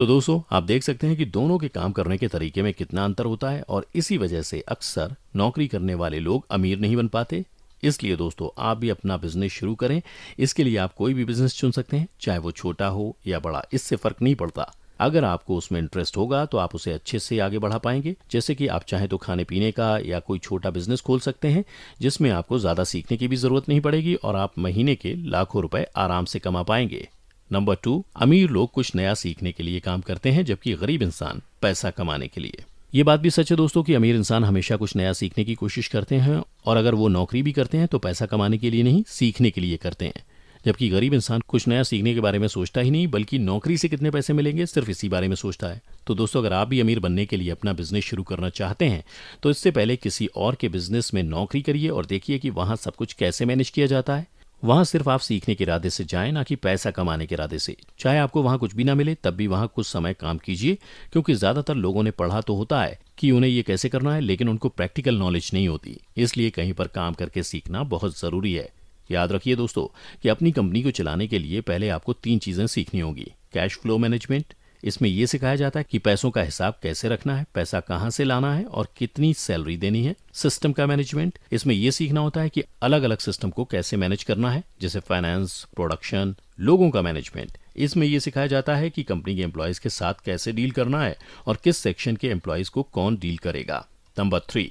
तो दोस्तों आप देख सकते हैं कि दोनों के काम करने के तरीके में कितना अंतर होता है और इसी वजह से अक्सर नौकरी करने वाले लोग अमीर नहीं बन पाते। इसलिए दोस्तों आप भी अपना बिजनेस शुरू करें। इसके लिए आप कोई भी बिजनेस चुन सकते हैं, चाहे वो छोटा हो या बड़ा, इससे फर्क नहीं पड़ता। अगर आपको उसमें इंटरेस्ट होगा तो आप उसे अच्छे से आगे बढ़ा पाएंगे। जैसे कि आप चाहें तो खाने पीने का या कोई छोटा बिजनेस खोल सकते हैं, जिसमें आपको ज़्यादा सीखने की भी ज़रूरत नहीं पड़ेगी और आप महीने के लाखों रुपए आराम से कमा पाएंगे। नंबर 2, अमीर लोग कुछ नया सीखने के लिए काम करते हैं, जबकि गरीब इंसान पैसा कमाने के लिए। ये बात भी सच है दोस्तों कि अमीर इंसान हमेशा कुछ नया सीखने की कोशिश करते हैं और अगर वो नौकरी भी करते हैं तो पैसा कमाने के लिए नहीं, सीखने के लिए करते हैं। जबकि गरीब इंसान कुछ नया सीखने के बारे में सोचता ही नहीं, बल्कि नौकरी से कितने पैसे मिलेंगे सिर्फ इसी बारे में सोचता है। तो दोस्तों अगर आप भी अमीर बनने के लिए अपना बिजनेस शुरू करना चाहते हैं तो इससे पहले किसी और के बिजनेस में नौकरी करिए और देखिए कि वहाँ सब कुछ कैसे मैनेज किया जाता है। वहां सिर्फ आप सीखने के इरादे से जाएं, ना कि पैसा कमाने के इरादे से। चाहे आपको वहां कुछ भी ना मिले तब भी वहां कुछ समय काम कीजिए, क्योंकि ज्यादातर लोगों ने पढ़ा तो होता है कि उन्हें ये कैसे करना है, लेकिन उनको प्रैक्टिकल नॉलेज नहीं होती। इसलिए कहीं पर काम करके सीखना बहुत जरूरी है। याद रखिए दोस्तों कि अपनी कंपनी को चलाने के लिए पहले आपको 3 चीजें सीखनी होगी। कैश फ्लो मैनेजमेंट, इसमें यह सिखाया जाता है कि पैसों का हिसाब कैसे रखना है, पैसा कहां से लाना है और कितनी सैलरी देनी है। सिस्टम का मैनेजमेंट, इसमें यह सीखना होता है कि अलग अलग सिस्टम को कैसे मैनेज करना है, जैसे फाइनेंस, प्रोडक्शन। लोगों का मैनेजमेंट, इसमें यह सिखाया जाता है कि कंपनी के एम्प्लॉयज के साथ कैसे डील करना है और किस सेक्शन के एम्प्लॉयज को कौन डील करेगा। नंबर 3,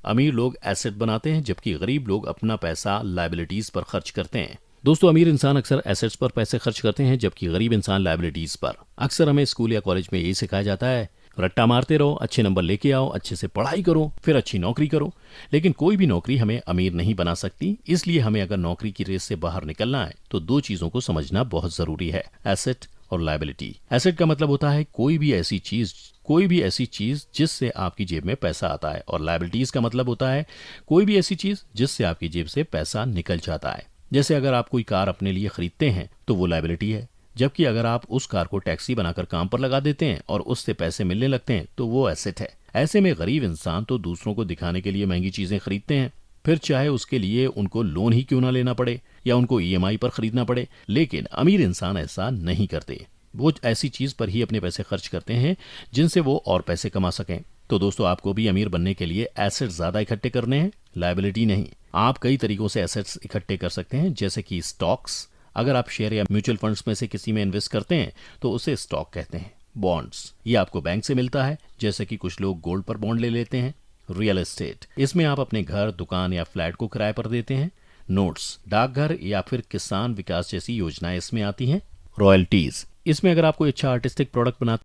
अमीर लोग एसेट बनाते हैं, जबकि गरीब लोग अपना पैसा लायबिलिटीज पर खर्च करते हैं। दोस्तों अमीर इंसान अक्सर एसेट्स पर पैसे खर्च करते हैं, जबकि गरीब इंसान लायबिलिटीज पर। अक्सर हमें स्कूल या कॉलेज में यही सिखाया जाता है, रट्टा मारते रहो, अच्छे नंबर लेके आओ, अच्छे से पढ़ाई करो, फिर अच्छी नौकरी करो। लेकिन कोई भी नौकरी हमें अमीर नहीं बना सकती। इसलिए हमें अगर नौकरी की रेस से बाहर निकलना है तो 2 चीजों को समझना बहुत जरूरी है, एसेट और लायबिलिटी। एसेट का मतलब होता है कोई भी ऐसी चीज जिससे आपकी जेब में पैसा आता है, और लायबिलिटीज का मतलब होता है कोई भी ऐसी चीज जिससे आपकी जेब से पैसा निकल जाता है। जैसे अगर आप कोई कार अपने लिए खरीदते हैं तो वो लायबिलिटी है, जबकि अगर आप उस कार को टैक्सी बनाकर काम पर लगा देते हैं और उससे पैसे मिलने लगते हैं तो वो एसेट है। ऐसे में गरीब इंसान तो दूसरों को दिखाने के लिए महंगी चीजें खरीदते हैं, फिर चाहे उसके लिए उनको लोन ही क्यों ना लेना पड़े या उनको ईएमआई पर खरीदना पड़े। लेकिन अमीर इंसान ऐसा नहीं करते, वो ऐसी चीज पर ही अपने पैसे खर्च करते हैं जिनसे वो और पैसे कमा सकें। तो दोस्तों आपको भी अमीर बनने के लिए एसेट ज्यादा इकट्ठे करने हैं, लायबिलिटी नहीं। आप कई तरीकों से एसेट्स इकट्ठे कर सकते हैं, जैसे कि स्टॉक्स। अगर आप शेयर या म्यूचुअल फंड्स में से किसी में इन्वेस्ट करते हैं तो उसे स्टॉक कहते हैं। बॉन्ड्स, ये आपको बैंक से मिलता है, जैसे कि कुछ लोग गोल्ड पर बॉन्ड ले लेते हैं। रियल एस्टेट, इसमें आप अपने घर, दुकान या फ्लैट को किराए पर देते हैं। नोट्स, डाकघर या फिर किसान विकास जैसी योजनाएं इसमें आती हैं। रॉयल्टीज, इसमें अगर आप कोई अच्छा आर्टिस्टिक प्रोडक्ट बनाते